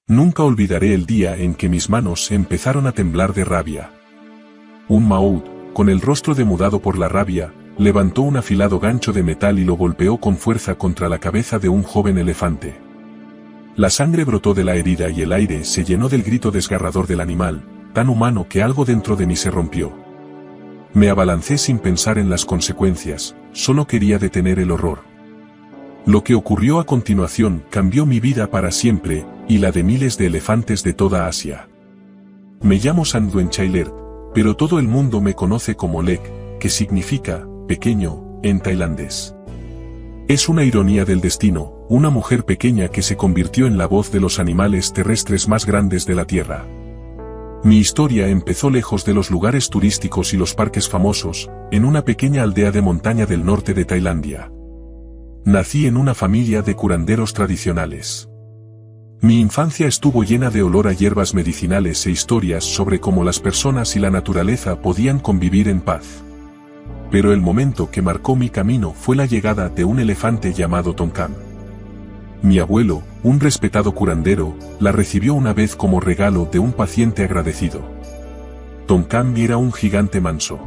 Nunca olvidaré el día en que mis manos empezaron a temblar de rabia. Un maout, con el rostro demudado por la rabia, levantó un afilado gancho de metal y lo golpeó con fuerza contra la cabeza de un joven elefante. La sangre brotó de la herida y el aire se llenó del grito desgarrador del animal, tan humano que algo dentro de mí se rompió. Me abalancé sin pensar en las consecuencias, solo quería detener el horror. Lo que ocurrió a continuación cambió mi vida para siempre, y la de miles de elefantes de toda Asia. Me llamo Sanduen Chailert, pero todo el mundo me conoce como Lek, que significa pequeño en tailandés. Es una ironía del destino, una mujer pequeña que se convirtió en la voz de los animales terrestres más grandes de la Tierra. Mi historia empezó lejos de los lugares turísticos y los parques famosos, en una pequeña aldea de montaña del norte de Tailandia. Nací en una familia de curanderos tradicionales. Mi infancia estuvo llena de olor a hierbas medicinales e historias sobre cómo las personas y la naturaleza podían convivir en paz. Pero el momento que marcó mi camino fue la llegada de un elefante llamado Tonkam. Mi abuelo, un respetado curandero, la recibió una vez como regalo de un paciente agradecido. Tonkam era un gigante manso.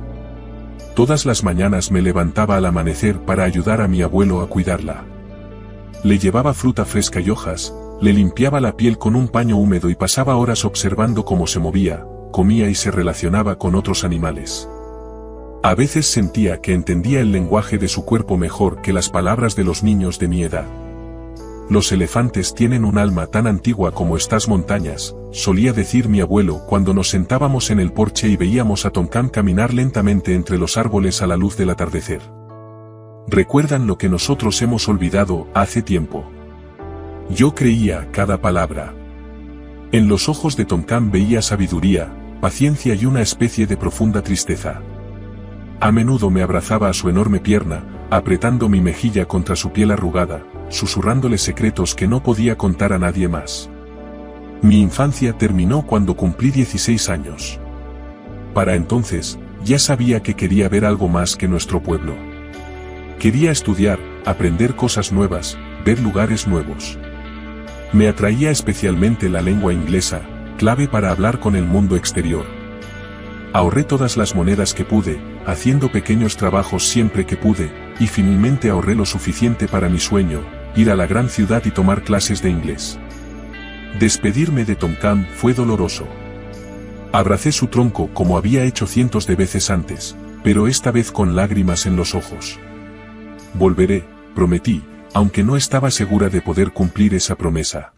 Todas las mañanas me levantaba al amanecer para ayudar a mi abuelo a cuidarla. Le llevaba fruta fresca y hojas, le limpiaba la piel con un paño húmedo y pasaba horas observando cómo se movía, comía y se relacionaba con otros animales. A veces sentía que entendía el lenguaje de su cuerpo mejor que las palabras de los niños de mi edad. Los elefantes tienen un alma tan antigua como estas montañas, solía decir mi abuelo cuando nos sentábamos en el porche y veíamos a Tonkam caminar lentamente entre los árboles a la luz del atardecer. Recuerdan lo que nosotros hemos olvidado hace tiempo. Yo creía cada palabra. En los ojos de Tonkam veía sabiduría, paciencia y una especie de profunda tristeza. A menudo me abrazaba a su enorme pierna, apretando mi mejilla contra su piel arrugada, susurrándole secretos que no podía contar a nadie más. Mi infancia terminó cuando cumplí 16 años. Para entonces, ya sabía que quería ver algo más que nuestro pueblo. Quería estudiar, aprender cosas nuevas, ver lugares nuevos. Me atraía especialmente la lengua inglesa, clave para hablar con el mundo exterior. Ahorré todas las monedas que pude, haciendo pequeños trabajos siempre que pude, y finalmente ahorré lo suficiente para mi sueño, ir a la gran ciudad y tomar clases de inglés. Despedirme de Tonkam fue doloroso. Abracé su tronco como había hecho cientos de veces antes, pero esta vez con lágrimas en los ojos. Volveré, prometí, aunque no estaba segura de poder cumplir esa promesa.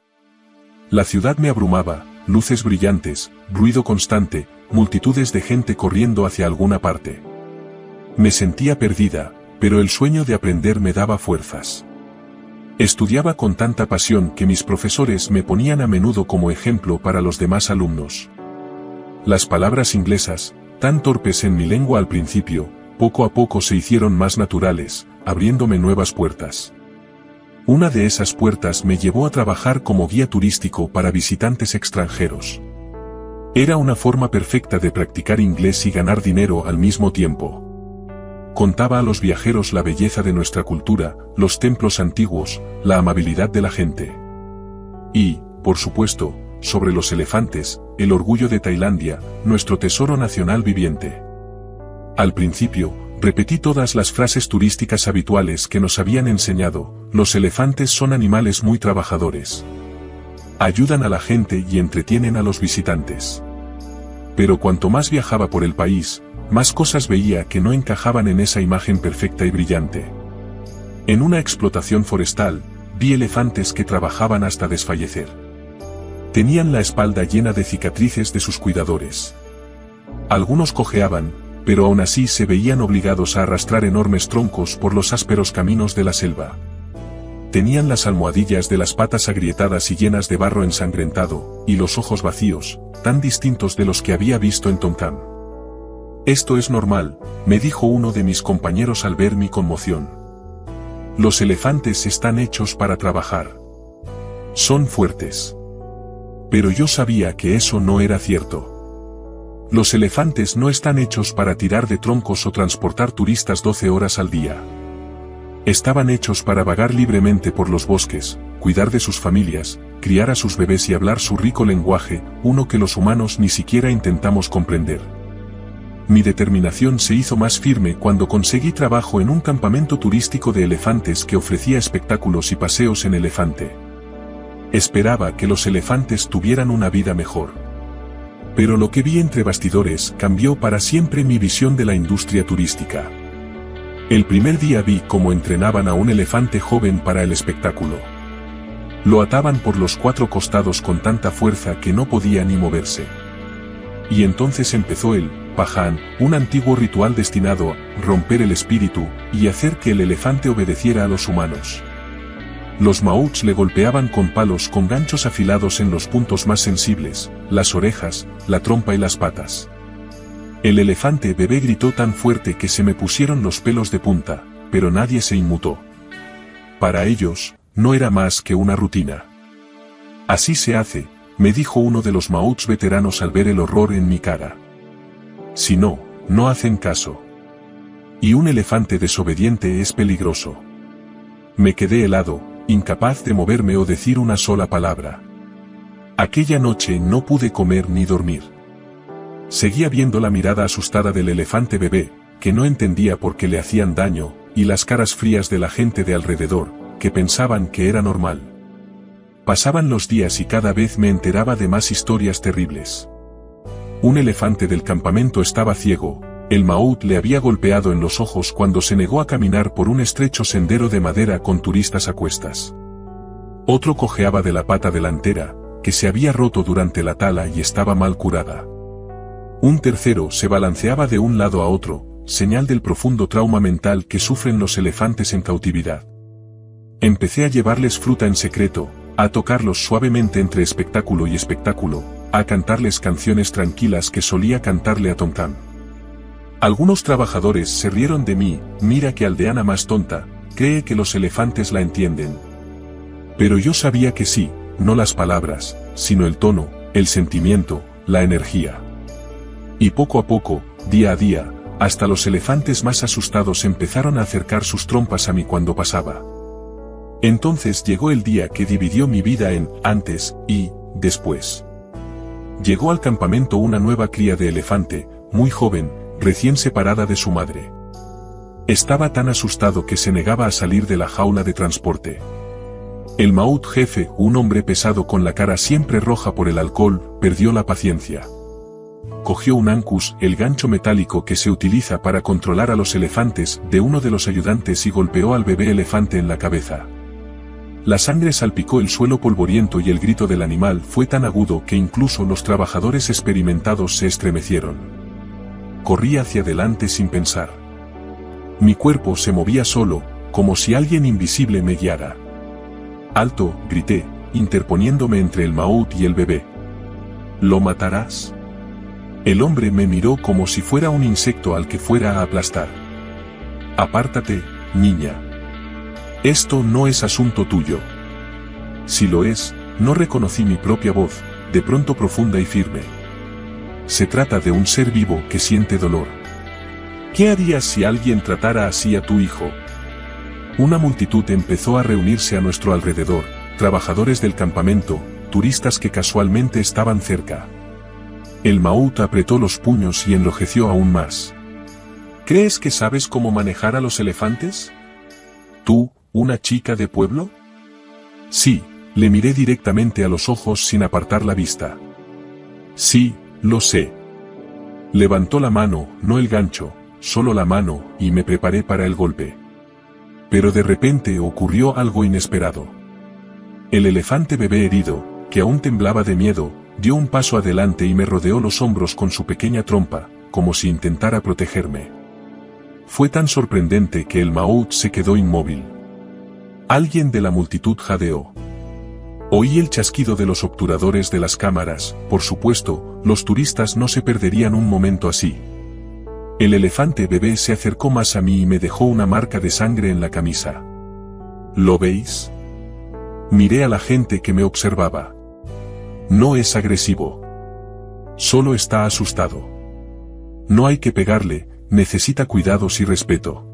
La ciudad me abrumaba, luces brillantes, ruido constante, multitudes de gente corriendo hacia alguna parte. Me sentía perdida, pero el sueño de aprender me daba fuerzas. Estudiaba con tanta pasión que mis profesores me ponían a menudo como ejemplo para los demás alumnos. Las palabras inglesas, tan torpes en mi lengua al principio, poco a poco se hicieron más naturales, abriéndome nuevas puertas. Una de esas puertas me llevó a trabajar como guía turístico para visitantes extranjeros. Era una forma perfecta de practicar inglés y ganar dinero al mismo tiempo. Contaba a los viajeros la belleza de nuestra cultura, los templos antiguos, la amabilidad de la gente. Y, por supuesto, sobre los elefantes, el orgullo de Tailandia, nuestro tesoro nacional viviente. Al principio, repetí todas las frases turísticas habituales que nos habían enseñado. Los elefantes son animales muy trabajadores. Ayudan a la gente y entretienen a los visitantes. Pero cuanto más viajaba por el país, más cosas veía que no encajaban en esa imagen perfecta y brillante. En una explotación forestal, vi elefantes que trabajaban hasta desfallecer. Tenían la espalda llena de cicatrices de sus cuidadores. Algunos cojeaban, pero aún así se veían obligados a arrastrar enormes troncos por los ásperos caminos de la selva. Tenían las almohadillas de las patas agrietadas y llenas de barro ensangrentado, y los ojos vacíos, tan distintos de los que había visto en Tonkam. Esto es normal, me dijo uno de mis compañeros al ver mi conmoción. Los elefantes están hechos para trabajar. Son fuertes. Pero yo sabía que eso no era cierto. Los elefantes no están hechos para tirar de troncos o transportar turistas 12 horas al día. Estaban hechos para vagar libremente por los bosques, cuidar de sus familias, criar a sus bebés y hablar su rico lenguaje, uno que los humanos ni siquiera intentamos comprender. Mi determinación se hizo más firme cuando conseguí trabajo en un campamento turístico de elefantes que ofrecía espectáculos y paseos en elefante. Esperaba que los elefantes tuvieran una vida mejor. Pero lo que vi entre bastidores cambió para siempre mi visión de la industria turística. El primer día vi cómo entrenaban a un elefante joven para el espectáculo. Lo ataban por los 4 costados con tanta fuerza que no podía ni moverse. Y entonces empezó el Pajan, un antiguo ritual destinado a romper el espíritu y hacer que el elefante obedeciera a los humanos. Los maouts le golpeaban con palos con ganchos afilados en los puntos más sensibles, las orejas, la trompa y las patas. El elefante bebé gritó tan fuerte que se me pusieron los pelos de punta, pero nadie se inmutó. Para ellos, no era más que una rutina. Así se hace, me dijo uno de los maouts veteranos al ver el horror en mi cara. Si no, no hacen caso. Y un elefante desobediente es peligroso. Me quedé helado, incapaz de moverme o decir una sola palabra. Aquella noche no pude comer ni dormir. Seguía viendo la mirada asustada del elefante bebé, que no entendía por qué le hacían daño, y las caras frías de la gente de alrededor, que pensaban que era normal. Pasaban los días y cada vez me enteraba de más historias terribles. Un elefante del campamento estaba ciego, el maout le había golpeado en los ojos cuando se negó a caminar por un estrecho sendero de madera con turistas a cuestas. Otro cojeaba de la pata delantera, que se había roto durante la tala y estaba mal curada. Un tercero se balanceaba de un lado a otro, señal del profundo trauma mental que sufren los elefantes en cautividad. Empecé a llevarles fruta en secreto, a tocarlos suavemente entre espectáculo y espectáculo, a cantarles canciones tranquilas que solía cantarle a Tom Tam. Algunos trabajadores se rieron de mí, mira qué aldeana más tonta, cree que los elefantes la entienden. Pero yo sabía que sí, no las palabras, sino el tono, el sentimiento, la energía. Y poco a poco, día a día, hasta los elefantes más asustados empezaron a acercar sus trompas a mí cuando pasaba. Entonces llegó el día que dividió mi vida en antes y después. Llegó al campamento una nueva cría de elefante, muy joven, recién separada de su madre. Estaba tan asustado que se negaba a salir de la jaula de transporte. El maout jefe, un hombre pesado con la cara siempre roja por el alcohol, perdió la paciencia. Cogió un ankus, el gancho metálico que se utiliza para controlar a los elefantes, de uno de los ayudantes y golpeó al bebé elefante en la cabeza. La sangre salpicó el suelo polvoriento y el grito del animal fue tan agudo que incluso los trabajadores experimentados se estremecieron. Corrí hacia adelante sin pensar. Mi cuerpo se movía solo, como si alguien invisible me guiara. ¡Alto!, grité, interponiéndome entre el maout y el bebé. ¿Lo matarás? El hombre me miró como si fuera un insecto al que fuera a aplastar. Apártate, niña. Esto no es asunto tuyo. Si lo es, no reconocí mi propia voz, de pronto profunda y firme. Se trata de un ser vivo que siente dolor. ¿Qué harías si alguien tratara así a tu hijo? Una multitud empezó a reunirse a nuestro alrededor, trabajadores del campamento, turistas que casualmente estaban cerca. El maout apretó los puños y enrojeció aún más. ¿Crees que sabes cómo manejar a los elefantes? ¿Tú, una chica de pueblo? Sí, le miré directamente a los ojos sin apartar la vista. Sí, lo sé. Levantó la mano, no el gancho, solo la mano, y me preparé para el golpe. Pero de repente ocurrió algo inesperado. El elefante bebé herido, que aún temblaba de miedo, dio un paso adelante y me rodeó los hombros con su pequeña trompa, como si intentara protegerme. Fue tan sorprendente que el maout se quedó inmóvil. Alguien de la multitud jadeó. Oí el chasquido de los obturadores de las cámaras, por supuesto, los turistas no se perderían un momento así. El elefante bebé se acercó más a mí y me dejó una marca de sangre en la camisa. ¿Lo veis? Miré a la gente que me observaba. No es agresivo. Solo está asustado. No hay que pegarle, necesita cuidados y respeto.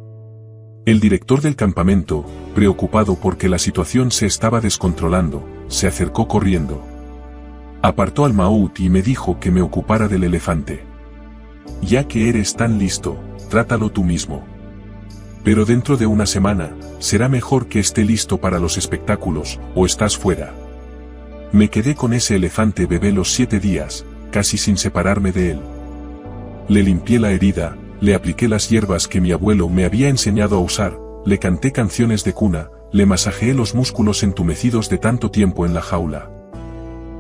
El director del campamento, preocupado porque la situación se estaba descontrolando, se acercó corriendo. Apartó al maut y me dijo que me ocupara del elefante. Ya que eres tan listo, trátalo tú mismo. Pero dentro de una semana, será mejor que esté listo para los espectáculos, o estás fuera. Me quedé con ese elefante bebé los 7 días, casi sin separarme de él. Le limpié la herida, le apliqué las hierbas que mi abuelo me había enseñado a usar, le canté canciones de cuna, le masajeé los músculos entumecidos de tanto tiempo en la jaula.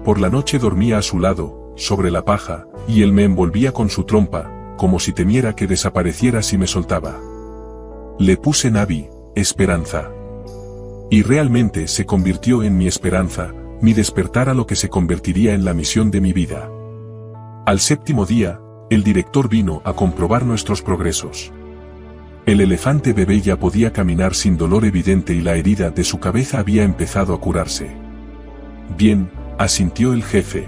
Por la noche dormía a su lado, sobre la paja, y él me envolvía con su trompa, como si temiera que desapareciera si me soltaba. Le puse Navi, esperanza. Y realmente se convirtió en mi esperanza, mi despertar a lo que se convertiría en la misión de mi vida. Al 7º día, el director vino a comprobar nuestros progresos. El elefante bebé ya podía caminar sin dolor evidente y la herida de su cabeza había empezado a curarse. Bien, asintió el jefe.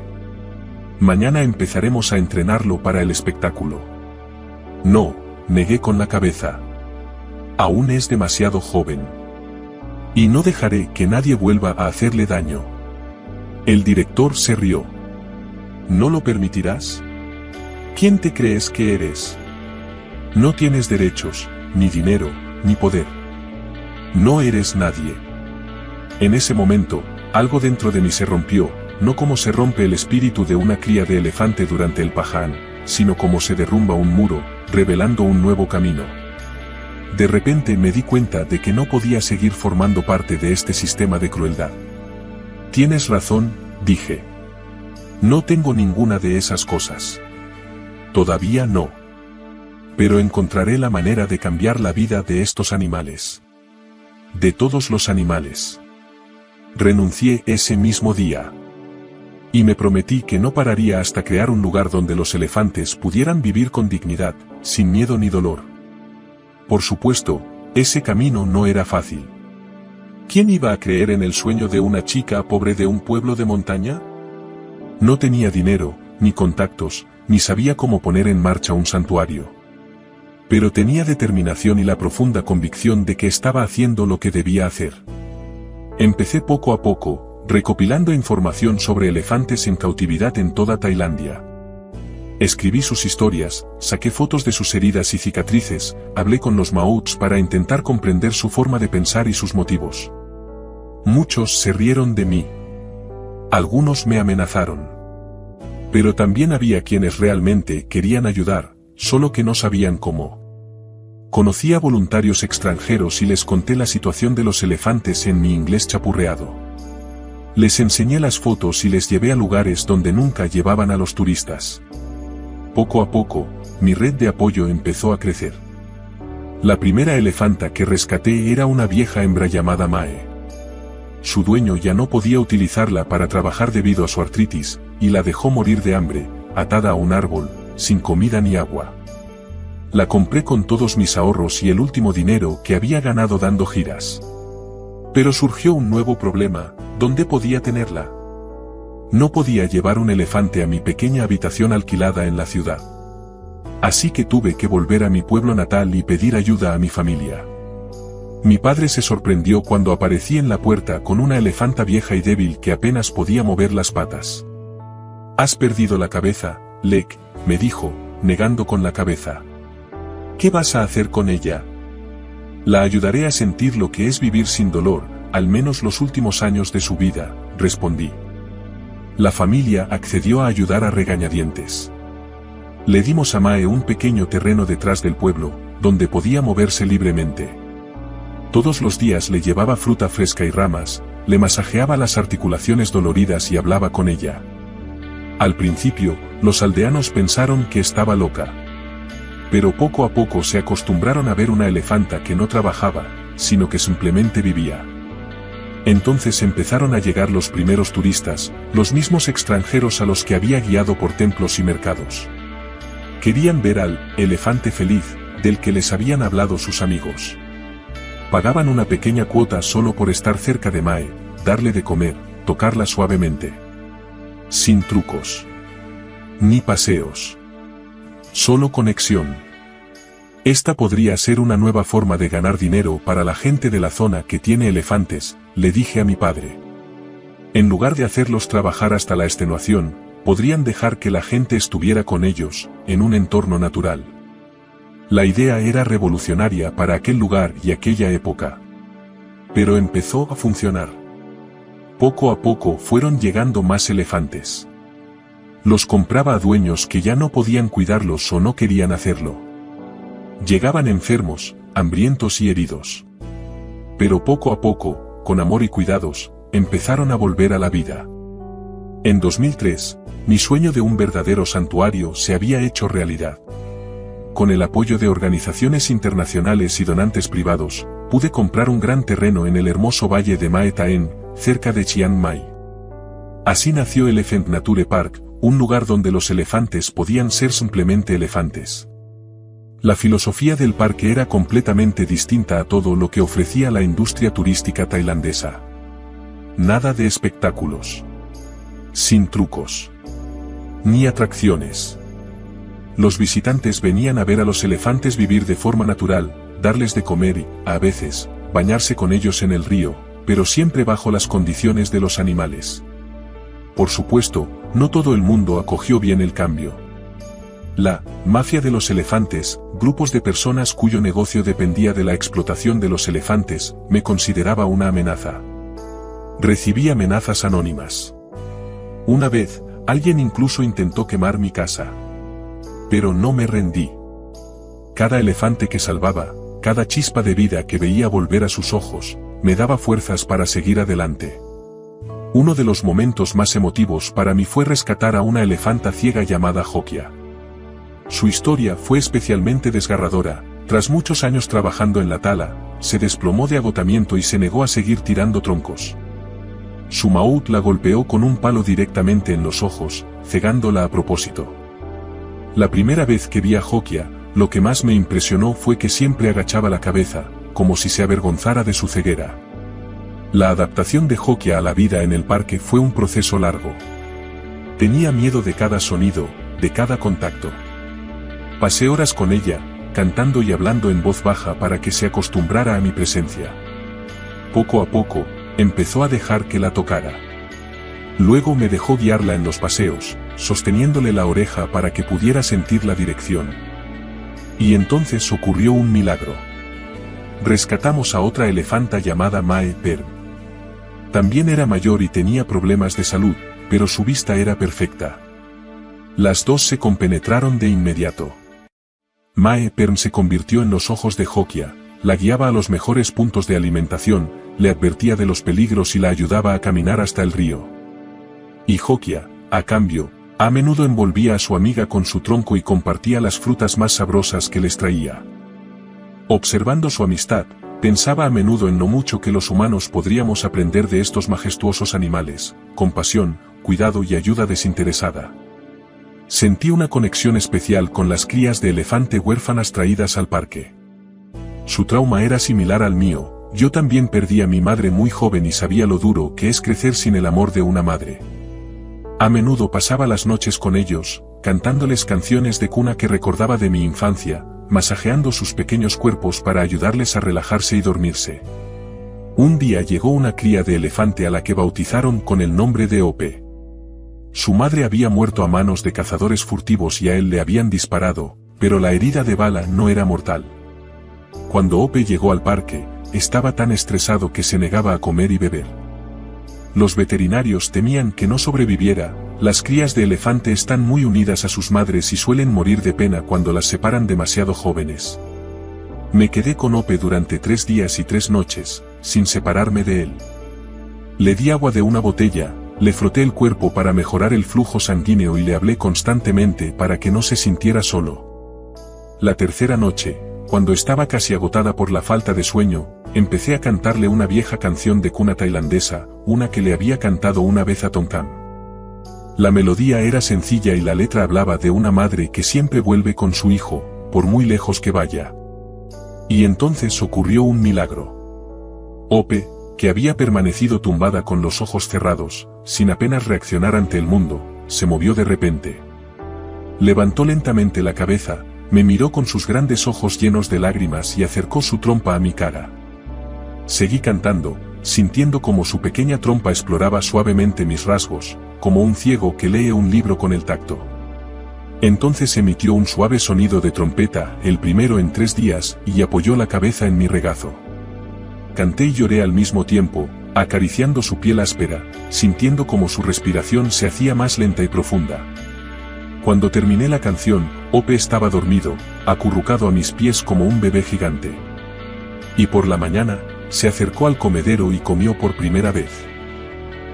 Mañana empezaremos a entrenarlo para el espectáculo. No, negué con la cabeza. Aún es demasiado joven. Y no dejaré que nadie vuelva a hacerle daño. El director se rió. ¿No lo permitirás? ¿Quién te crees que eres? No tienes derechos, ni dinero, ni poder. No eres nadie. En ese momento, algo dentro de mí se rompió, no como se rompe el espíritu de una cría de elefante durante el paján, sino como se derrumba un muro, revelando un nuevo camino. De repente me di cuenta de que no podía seguir formando parte de este sistema de crueldad. Tienes razón, dije. No tengo ninguna de esas cosas. Todavía no. Pero encontraré la manera de cambiar la vida de estos animales. De todos los animales. Renuncié ese mismo día. Y me prometí que no pararía hasta crear un lugar donde los elefantes pudieran vivir con dignidad, sin miedo ni dolor. Por supuesto, ese camino no era fácil. ¿Quién iba a creer en el sueño de una chica pobre de un pueblo de montaña? No tenía dinero, ni contactos, ni sabía cómo poner en marcha un santuario. Pero tenía determinación y la profunda convicción de que estaba haciendo lo que debía hacer. Empecé poco a poco, recopilando información sobre elefantes en cautividad en toda Tailandia. Escribí sus historias, saqué fotos de sus heridas y cicatrices, hablé con los mauts para intentar comprender su forma de pensar y sus motivos. Muchos se rieron de mí. Algunos me amenazaron. Pero también había quienes realmente querían ayudar, solo que no sabían cómo. Conocí a voluntarios extranjeros y les conté la situación de los elefantes en mi inglés chapurreado. Les enseñé las fotos y les llevé a lugares donde nunca llevaban a los turistas. Poco a poco, mi red de apoyo empezó a crecer. La primera elefanta que rescaté era una vieja hembra llamada Mae. Su dueño ya no podía utilizarla para trabajar debido a su artritis, y la dejó morir de hambre, atada a un árbol, sin comida ni agua. La compré con todos mis ahorros y el último dinero que había ganado dando giras. Pero surgió un nuevo problema, ¿dónde podía tenerla? No podía llevar un elefante a mi pequeña habitación alquilada en la ciudad. Así que tuve que volver a mi pueblo natal y pedir ayuda a mi familia. Mi padre se sorprendió cuando aparecí en la puerta con una elefanta vieja y débil que apenas podía mover las patas. «Has perdido la cabeza, Lek», me dijo, negando con la cabeza. «¿Qué vas a hacer con ella?» «La ayudaré a sentir lo que es vivir sin dolor, al menos los últimos años de su vida», respondí. La familia accedió a ayudar a regañadientes. Le dimos a Mae un pequeño terreno detrás del pueblo, donde podía moverse libremente. Todos los días le llevaba fruta fresca y ramas, le masajeaba las articulaciones doloridas y hablaba con ella. Al principio, los aldeanos pensaron que estaba loca. Pero poco a poco se acostumbraron a ver una elefanta que no trabajaba, sino que simplemente vivía. Entonces empezaron a llegar los primeros turistas, los mismos extranjeros a los que había guiado por templos y mercados. Querían ver al elefante feliz, del que les habían hablado sus amigos. Pagaban una pequeña cuota solo por estar cerca de Mae, darle de comer, tocarla suavemente. Sin trucos. Ni paseos. Solo conexión. Esta podría ser una nueva forma de ganar dinero para la gente de la zona que tiene elefantes, le dije a mi padre. En lugar de hacerlos trabajar hasta la extenuación, podrían dejar que la gente estuviera con ellos, en un entorno natural. La idea era revolucionaria para aquel lugar y aquella época. Pero empezó a funcionar. Poco a poco fueron llegando más elefantes. Los compraba a dueños que ya no podían cuidarlos o no querían hacerlo. Llegaban enfermos, hambrientos y heridos. Pero poco a poco, con amor y cuidados, empezaron a volver a la vida. En 2003, mi sueño de un verdadero santuario se había hecho realidad. Con el apoyo de organizaciones internacionales y donantes privados, pude comprar un gran terreno en el hermoso valle de Mae Taen, cerca de Chiang Mai. Así nació Elephant Nature Park, un lugar donde los elefantes podían ser simplemente elefantes. La filosofía del parque era completamente distinta a todo lo que ofrecía la industria turística tailandesa. Nada de espectáculos. Sin trucos. Ni atracciones. Los visitantes venían a ver a los elefantes vivir de forma natural, darles de comer y, a veces, bañarse con ellos en el río, pero siempre bajo las condiciones de los animales. Por supuesto, no todo el mundo acogió bien el cambio. La mafia de los elefantes, grupos de personas cuyo negocio dependía de la explotación de los elefantes, me consideraba una amenaza. Recibí amenazas anónimas. Una vez, alguien incluso intentó quemar mi casa. Pero no me rendí. Cada elefante que salvaba, cada chispa de vida que veía volver a sus ojos, me daba fuerzas para seguir adelante. Uno de los momentos más emotivos para mí fue rescatar a una elefanta ciega llamada Jokia. Su historia fue especialmente desgarradora. Tras muchos años trabajando en la tala, se desplomó de agotamiento y se negó a seguir tirando troncos. Su maúd la golpeó con un palo directamente en los ojos, cegándola a propósito. La primera vez que vi a Jokia, lo que más me impresionó fue que siempre agachaba la cabeza, como si se avergonzara de su ceguera. La adaptación de Jokia a la vida en el parque fue un proceso largo. Tenía miedo de cada sonido, de cada contacto. Pasé horas con ella, cantando y hablando en voz baja para que se acostumbrara a mi presencia. Poco a poco, empezó a dejar que la tocara. Luego me dejó guiarla en los paseos, sosteniéndole la oreja para que pudiera sentir la dirección. Y entonces ocurrió un milagro. Rescatamos a otra elefanta llamada Mae Perm. También era mayor y tenía problemas de salud, pero su vista era perfecta. Las dos se compenetraron de inmediato. Mae Perm se convirtió en los ojos de Jokia, la guiaba a los mejores puntos de alimentación, le advertía de los peligros y la ayudaba a caminar hasta el río. Y Jokia, a cambio, a menudo envolvía a su amiga con su tronco y compartía las frutas más sabrosas que les traía. Observando su amistad, pensaba a menudo en lo mucho que los humanos podríamos aprender de estos majestuosos animales: compasión, cuidado y ayuda desinteresada. Sentí una conexión especial con las crías de elefante huérfanas traídas al parque. Su trauma era similar al mío. Yo también perdí a mi madre muy joven y sabía lo duro que es crecer sin el amor de una madre. A menudo pasaba las noches con ellos, cantándoles canciones de cuna que recordaba de mi infancia, masajeando sus pequeños cuerpos para ayudarles a relajarse y dormirse. Un día llegó una cría de elefante a la que bautizaron con el nombre de Ope. Su madre había muerto a manos de cazadores furtivos y a él le habían disparado, pero la herida de bala no era mortal. Cuando Ope llegó al parque, estaba tan estresado que se negaba a comer y beber. Los veterinarios temían que no sobreviviera. Las crías de elefante están muy unidas a sus madres y suelen morir de pena cuando las separan demasiado jóvenes. Me quedé con Ope durante 3 días y 3 noches, sin separarme de él. Le di agua de una botella, le froté el cuerpo para mejorar el flujo sanguíneo y le hablé constantemente para que no se sintiera solo. La tercera noche, cuando estaba casi agotada por la falta de sueño, empecé a cantarle una vieja canción de cuna tailandesa, una que le había cantado una vez a Tongkam. La melodía era sencilla y la letra hablaba de una madre que siempre vuelve con su hijo, por muy lejos que vaya. Y entonces ocurrió un milagro. Ope, que había permanecido tumbada con los ojos cerrados, sin apenas reaccionar ante el mundo, se movió de repente. Levantó lentamente la cabeza, me miró con sus grandes ojos llenos de lágrimas y acercó su trompa a mi cara. Seguí cantando, sintiendo como su pequeña trompa exploraba suavemente mis rasgos, como un ciego que lee un libro con el tacto. Entonces emitió un suave sonido de trompeta, el primero en 3 días, y apoyó la cabeza en mi regazo. Canté y lloré al mismo tiempo, acariciando su piel áspera, sintiendo como su respiración se hacía más lenta y profunda. Cuando terminé la canción, Ope estaba dormido, acurrucado a mis pies como un bebé gigante. Y por la mañana, se acercó al comedero y comió por primera vez.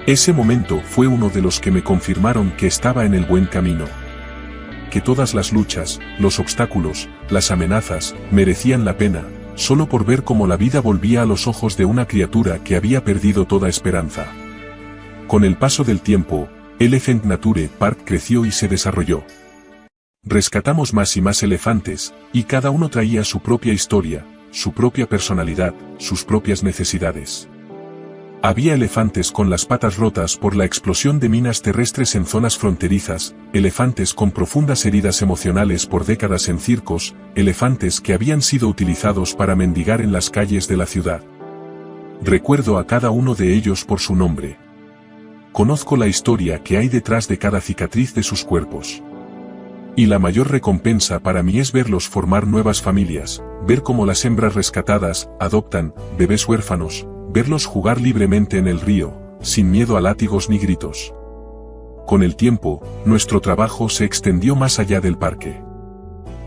Ese momento fue uno de los que me confirmaron que estaba en el buen camino. Que todas las luchas, los obstáculos, las amenazas, merecían la pena, solo por ver cómo la vida volvía a los ojos de una criatura que había perdido toda esperanza. Con el paso del tiempo, Elephant Nature Park creció y se desarrolló. Rescatamos más y más elefantes, y cada uno traía su propia historia, su propia personalidad, sus propias necesidades. Había elefantes con las patas rotas por la explosión de minas terrestres en zonas fronterizas, elefantes con profundas heridas emocionales por décadas en circos, elefantes que habían sido utilizados para mendigar en las calles de la ciudad. Recuerdo a cada uno de ellos por su nombre. Conozco la historia que hay detrás de cada cicatriz de sus cuerpos. Y la mayor recompensa para mí es verlos formar nuevas familias, ver cómo las hembras rescatadas adoptan bebés huérfanos, verlos jugar libremente en el río, sin miedo a látigos ni gritos. Con el tiempo, nuestro trabajo se extendió más allá del parque.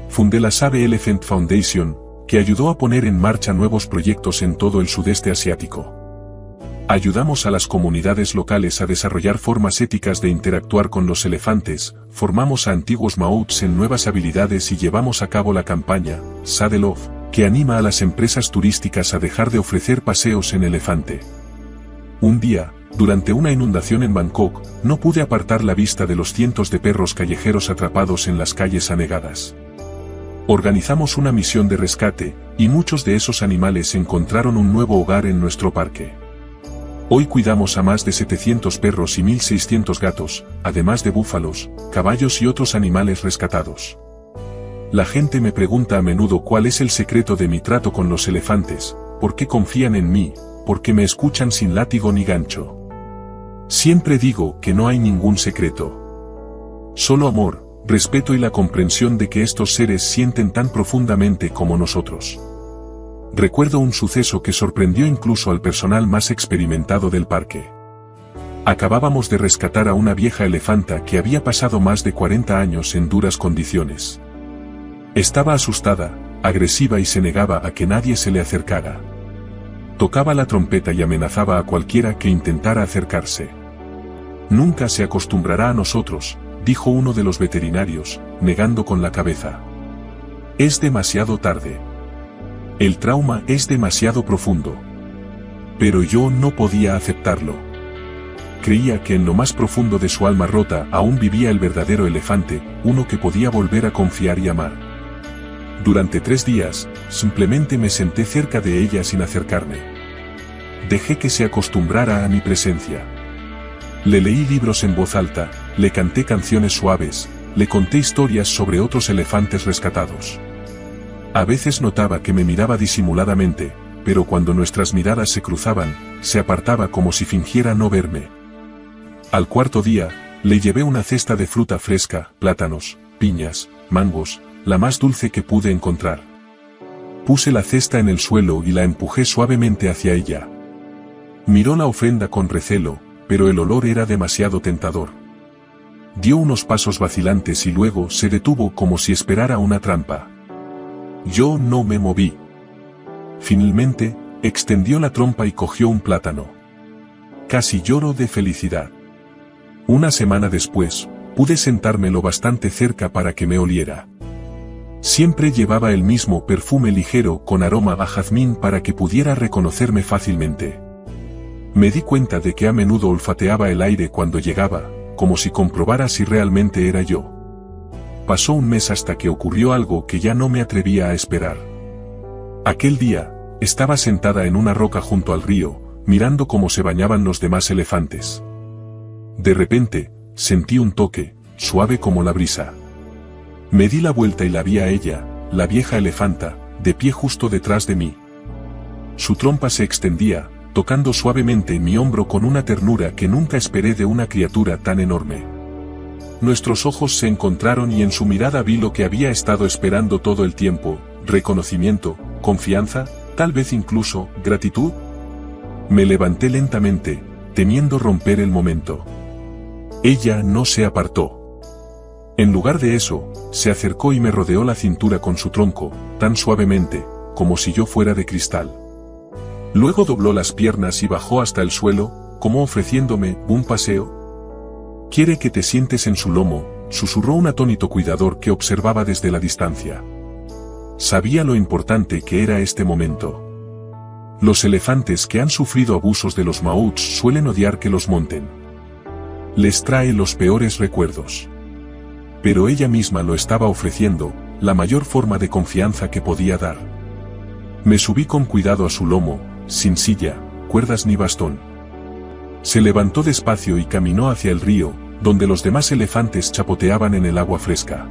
Fundé la Save Elephant Foundation, que ayudó a poner en marcha nuevos proyectos en todo el sudeste asiático. Ayudamos a las comunidades locales a desarrollar formas éticas de interactuar con los elefantes, formamos a antiguos maouts en nuevas habilidades y llevamos a cabo la campaña, Saddle Off, que anima a las empresas turísticas a dejar de ofrecer paseos en elefante. Un día, durante una inundación en Bangkok, no pude apartar la vista de los cientos de perros callejeros atrapados en las calles anegadas. Organizamos una misión de rescate, y muchos de esos animales encontraron un nuevo hogar en nuestro parque. Hoy cuidamos a más de 700 perros y 1.600 gatos, además de búfalos, caballos y otros animales rescatados. La gente me pregunta a menudo cuál es el secreto de mi trato con los elefantes, por qué confían en mí, por qué me escuchan sin látigo ni gancho. Siempre digo que no hay ningún secreto. Solo amor, respeto y la comprensión de que estos seres sienten tan profundamente como nosotros. Recuerdo un suceso que sorprendió incluso al personal más experimentado del parque. Acabábamos de rescatar a una vieja elefanta que había pasado más de 40 años en duras condiciones. Estaba asustada, agresiva y se negaba a que nadie se le acercara. Tocaba la trompeta y amenazaba a cualquiera que intentara acercarse. Nunca se acostumbrará a nosotros, dijo uno de los veterinarios, negando con la cabeza. Es demasiado tarde. El trauma es demasiado profundo. Pero yo no podía aceptarlo. Creía que en lo más profundo de su alma rota aún vivía el verdadero elefante, uno que podía volver a confiar y amar. Durante 3 días, simplemente me senté cerca de ella sin acercarme. Dejé que se acostumbrara a mi presencia. Le leí libros en voz alta, le canté canciones suaves, le conté historias sobre otros elefantes rescatados. A veces notaba que me miraba disimuladamente, pero cuando nuestras miradas se cruzaban, se apartaba como si fingiera no verme. Al 4.º día, le llevé una cesta de fruta fresca, plátanos, piñas, mangos, la más dulce que pude encontrar. Puse la cesta en el suelo y la empujé suavemente hacia ella. Miró la ofrenda con recelo, pero el olor era demasiado tentador. Dio unos pasos vacilantes y luego se detuvo como si esperara una trampa. Yo no me moví. Finalmente, extendió la trompa y cogió un plátano. Casi lloro de felicidad. Una semana después, pude sentarme lo bastante cerca para que me oliera. Siempre llevaba el mismo perfume ligero con aroma a jazmín para que pudiera reconocerme fácilmente. Me di cuenta de que a menudo olfateaba el aire cuando llegaba, como si comprobara si realmente era yo. Pasó un mes hasta que ocurrió algo que ya no me atrevía a esperar. Aquel día, estaba sentada en una roca junto al río, mirando cómo se bañaban los demás elefantes. De repente, sentí un toque, suave como la brisa. Me di la vuelta y la vi a ella, la vieja elefanta, de pie justo detrás de mí. Su trompa se extendía, tocando suavemente mi hombro con una ternura que nunca esperé de una criatura tan enorme. Nuestros ojos se encontraron y en su mirada vi lo que había estado esperando todo el tiempo: reconocimiento, confianza, tal vez incluso gratitud. Me levanté lentamente, temiendo romper el momento. Ella no se apartó. En lugar de eso, se acercó y me rodeó la cintura con su tronco, tan suavemente, como si yo fuera de cristal. Luego dobló las piernas y bajó hasta el suelo, como ofreciéndome un paseo. «Quiere que te sientes en su lomo», susurró un atónito cuidador que observaba desde la distancia. Sabía lo importante que era este momento. Los elefantes que han sufrido abusos de los mamuts suelen odiar que los monten. Les trae los peores recuerdos. Pero ella misma lo estaba ofreciendo, la mayor forma de confianza que podía dar. Me subí con cuidado a su lomo, sin silla, cuerdas ni bastón. Se levantó despacio y caminó hacia el río, donde los demás elefantes chapoteaban en el agua fresca.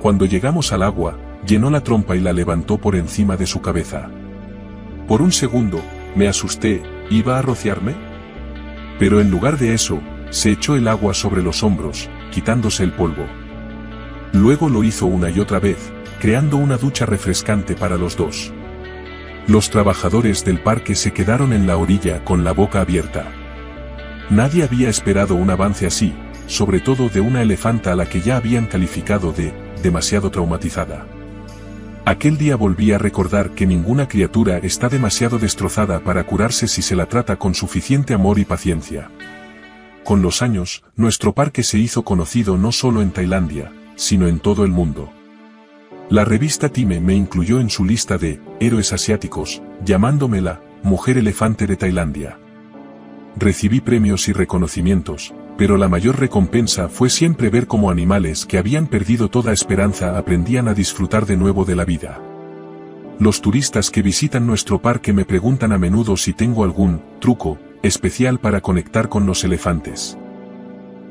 Cuando llegamos al agua, llenó la trompa y la levantó por encima de su cabeza. Por un segundo, me asusté, ¿iba a rociarme? Pero en lugar de eso, se echó el agua sobre los hombros, quitándose el polvo. Luego lo hizo una y otra vez, creando una ducha refrescante para los dos. Los trabajadores del parque se quedaron en la orilla con la boca abierta. Nadie había esperado un avance así, sobre todo de una elefanta a la que ya habían calificado de demasiado traumatizada. Aquel día volví a recordar que ninguna criatura está demasiado destrozada para curarse si se la trata con suficiente amor y paciencia. Con los años, nuestro parque se hizo conocido no solo en Tailandia, sino en todo el mundo. La revista Time me incluyó en su lista de héroes asiáticos, llamándome la mujer elefante de Tailandia. Recibí premios y reconocimientos, pero la mayor recompensa fue siempre ver cómo animales que habían perdido toda esperanza aprendían a disfrutar de nuevo de la vida. Los turistas que visitan nuestro parque me preguntan a menudo si tengo algún truco especial para conectar con los elefantes.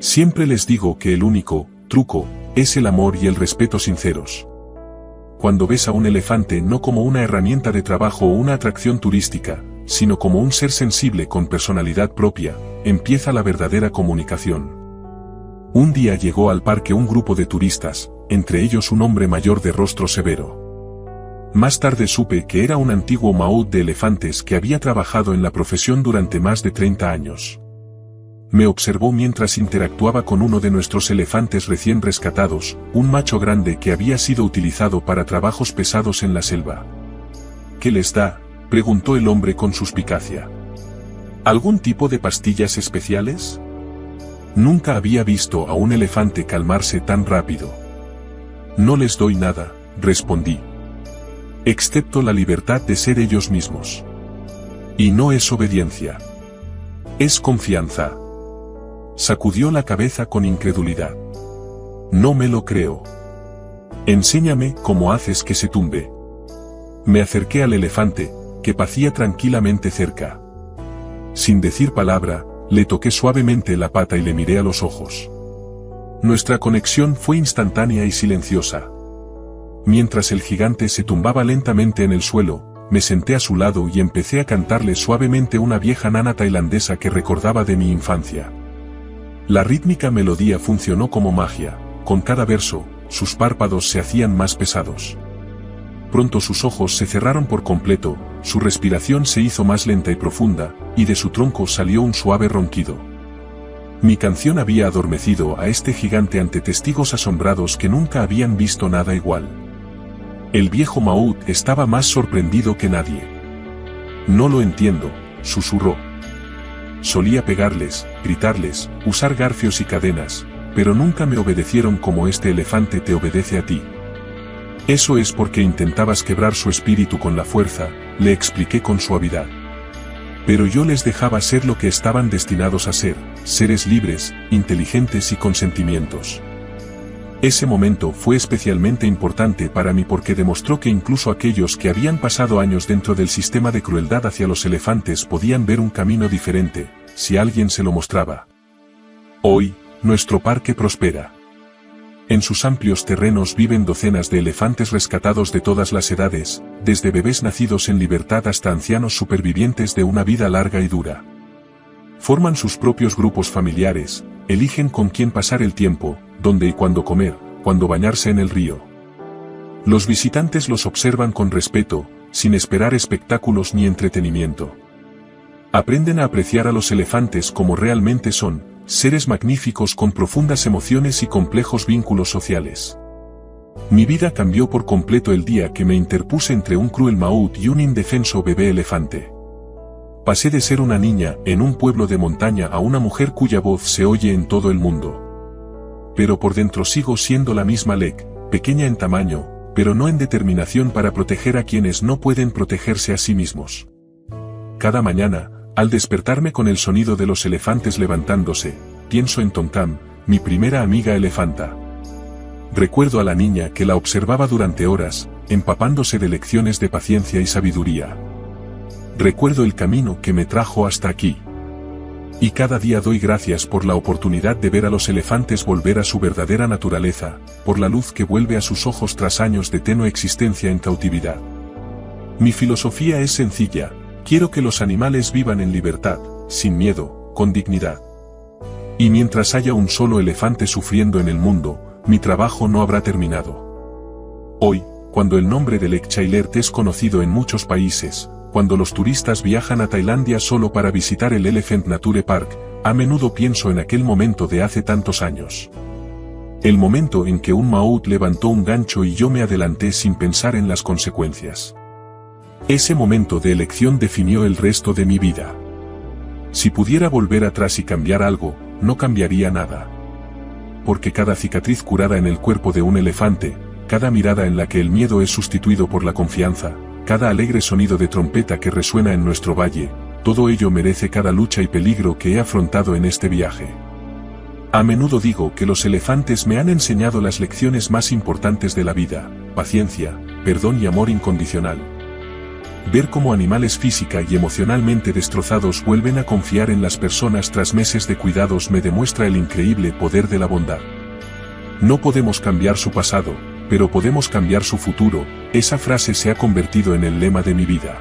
Siempre les digo que el único truco es el amor y el respeto sinceros. Cuando ves a un elefante no como una herramienta de trabajo o una atracción turística, sino como un ser sensible con personalidad propia, empieza la verdadera comunicación. Un día llegó al parque un grupo de turistas, entre ellos un hombre mayor de rostro severo. Más tarde supe que era un antiguo maut de elefantes que había trabajado en la profesión durante más de 30 años. Me observó mientras interactuaba con uno de nuestros elefantes recién rescatados, un macho grande que había sido utilizado para trabajos pesados en la selva. ¿Qué les da?, preguntó el hombre con suspicacia. ¿Algún tipo de pastillas especiales? Nunca había visto a un elefante calmarse tan rápido. No les doy nada, respondí. Excepto la libertad de ser ellos mismos. Y no es obediencia. Es confianza. Sacudió la cabeza con incredulidad. No me lo creo. Enséñame cómo haces que se tumbe. Me acerqué al elefante, que pacía tranquilamente cerca. Sin decir palabra, le toqué suavemente la pata y le miré a los ojos. Nuestra conexión fue instantánea y silenciosa. Mientras el gigante se tumbaba lentamente en el suelo, me senté a su lado y empecé a cantarle suavemente una vieja nana tailandesa que recordaba de mi infancia. La rítmica melodía funcionó como magia, con cada verso, sus párpados se hacían más pesados. Pronto sus ojos se cerraron por completo, su respiración se hizo más lenta y profunda, y de su tronco salió un suave ronquido. Mi canción había adormecido a este gigante ante testigos asombrados que nunca habían visto nada igual. El viejo maut estaba más sorprendido que nadie. No lo entiendo, susurró. Solía pegarles, gritarles, usar garfios y cadenas, pero nunca me obedecieron como este elefante te obedece a ti. Eso es porque intentabas quebrar su espíritu con la fuerza, le expliqué con suavidad. Pero yo les dejaba ser lo que estaban destinados a ser, seres libres, inteligentes y con sentimientos. Ese momento fue especialmente importante para mí porque demostró que incluso aquellos que habían pasado años dentro del sistema de crueldad hacia los elefantes podían ver un camino diferente, si alguien se lo mostraba. Hoy, nuestro parque prospera. En sus amplios terrenos viven docenas de elefantes rescatados de todas las edades, desde bebés nacidos en libertad hasta ancianos supervivientes de una vida larga y dura. Forman sus propios grupos familiares, eligen con quién pasar el tiempo, dónde y cuándo comer, cuándo bañarse en el río. Los visitantes los observan con respeto, sin esperar espectáculos ni entretenimiento. Aprenden a apreciar a los elefantes como realmente son, seres magníficos con profundas emociones y complejos vínculos sociales. Mi vida cambió por completo el día que me interpuse entre un cruel maut y un indefenso bebé elefante. Pasé de ser una niña en un pueblo de montaña a una mujer cuya voz se oye en todo el mundo. Pero por dentro sigo siendo la misma Lek, pequeña en tamaño, pero no en determinación para proteger a quienes no pueden protegerse a sí mismos. Cada mañana, al despertarme con el sonido de los elefantes levantándose, pienso en Tonkam, mi primera amiga elefanta. Recuerdo a la niña que la observaba durante horas, empapándose de lecciones de paciencia y sabiduría. Recuerdo el camino que me trajo hasta aquí. Y cada día doy gracias por la oportunidad de ver a los elefantes volver a su verdadera naturaleza, por la luz que vuelve a sus ojos tras años de tenue existencia en cautividad. Mi filosofía es sencilla: quiero que los animales vivan en libertad, sin miedo, con dignidad. Y mientras haya un solo elefante sufriendo en el mundo, mi trabajo no habrá terminado. Hoy, cuando el nombre de Lek Chailert es conocido en muchos países, cuando los turistas viajan a Tailandia solo para visitar el Elephant Nature Park, a menudo pienso en aquel momento de hace tantos años. El momento en que un maut levantó un gancho y yo me adelanté sin pensar en las consecuencias. Ese momento de elección definió el resto de mi vida. Si pudiera volver atrás y cambiar algo, no cambiaría nada. Porque cada cicatriz curada en el cuerpo de un elefante, cada mirada en la que el miedo es sustituido por la confianza, cada alegre sonido de trompeta que resuena en nuestro valle, todo ello merece cada lucha y peligro que he afrontado en este viaje. A menudo digo que los elefantes me han enseñado las lecciones más importantes de la vida: paciencia, perdón y amor incondicional. Ver cómo animales física y emocionalmente destrozados vuelven a confiar en las personas tras meses de cuidados me demuestra el increíble poder de la bondad. No podemos cambiar su pasado, pero podemos cambiar su futuro. Esa frase se ha convertido en el lema de mi vida.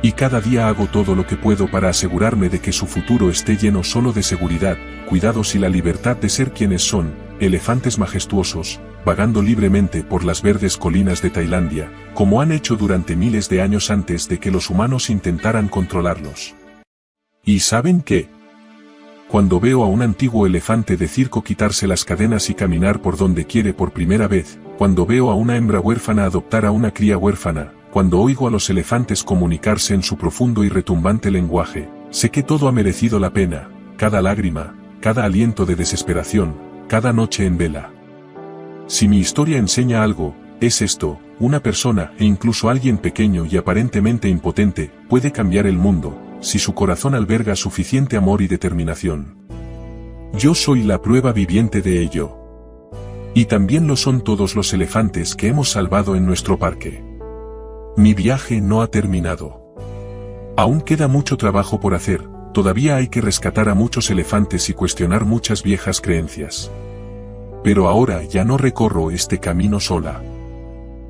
Y cada día hago todo lo que puedo para asegurarme de que su futuro esté lleno solo de seguridad, cuidados y la libertad de ser quienes son, elefantes majestuosos, vagando libremente por las verdes colinas de Tailandia, como han hecho durante miles de años antes de que los humanos intentaran controlarlos. ¿Y saben qué? Cuando veo a un antiguo elefante de circo quitarse las cadenas y caminar por donde quiere por primera vez, cuando veo a una hembra huérfana adoptar a una cría huérfana, cuando oigo a los elefantes comunicarse en su profundo y retumbante lenguaje, sé que todo ha merecido la pena, cada lágrima, cada aliento de desesperación, cada noche en vela. Si mi historia enseña algo, es esto: una persona, e incluso alguien pequeño y aparentemente impotente, puede cambiar el mundo, si su corazón alberga suficiente amor y determinación. Yo soy la prueba viviente de ello. Y también lo son todos los elefantes que hemos salvado en nuestro parque. Mi viaje no ha terminado. Aún queda mucho trabajo por hacer, todavía hay que rescatar a muchos elefantes y cuestionar muchas viejas creencias. Pero ahora ya no recorro este camino sola.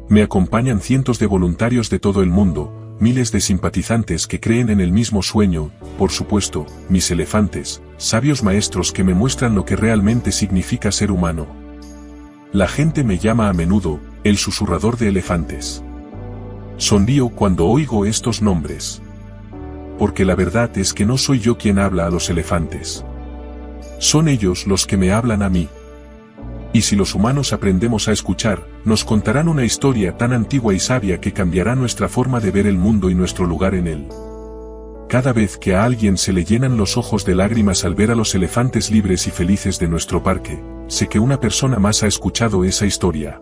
Me acompañan cientos de voluntarios de todo el mundo, miles de simpatizantes que creen en el mismo sueño, por supuesto, mis elefantes, sabios maestros que me muestran lo que realmente significa ser humano. La gente me llama a menudo, el susurrador de elefantes. Sonrío cuando oigo estos nombres. Porque la verdad es que no soy yo quien habla a los elefantes. Son ellos los que me hablan a mí. Y si los humanos aprendemos a escuchar, nos contarán una historia tan antigua y sabia que cambiará nuestra forma de ver el mundo y nuestro lugar en él. Cada vez que a alguien se le llenan los ojos de lágrimas al ver a los elefantes libres y felices de nuestro parque, sé que una persona más ha escuchado esa historia.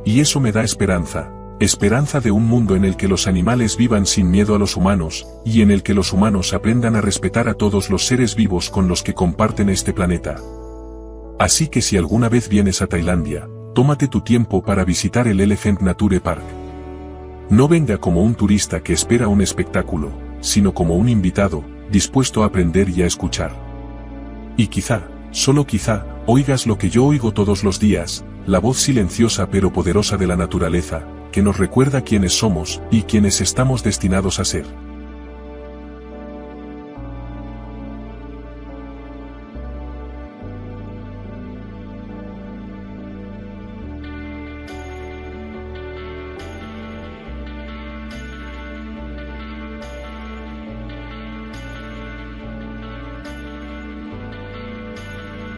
Y eso me da esperanza, esperanza de un mundo en el que los animales vivan sin miedo a los humanos, y en el que los humanos aprendan a respetar a todos los seres vivos con los que comparten este planeta. Así que si alguna vez vienes a Tailandia, tómate tu tiempo para visitar el Elephant Nature Park. No venga como un turista que espera un espectáculo, sino como un invitado, dispuesto a aprender y a escuchar. Y quizá, Solo quizá, oigas lo que yo oigo todos los días, la voz silenciosa pero poderosa de la naturaleza, que nos recuerda quiénes somos y quiénes estamos destinados a ser.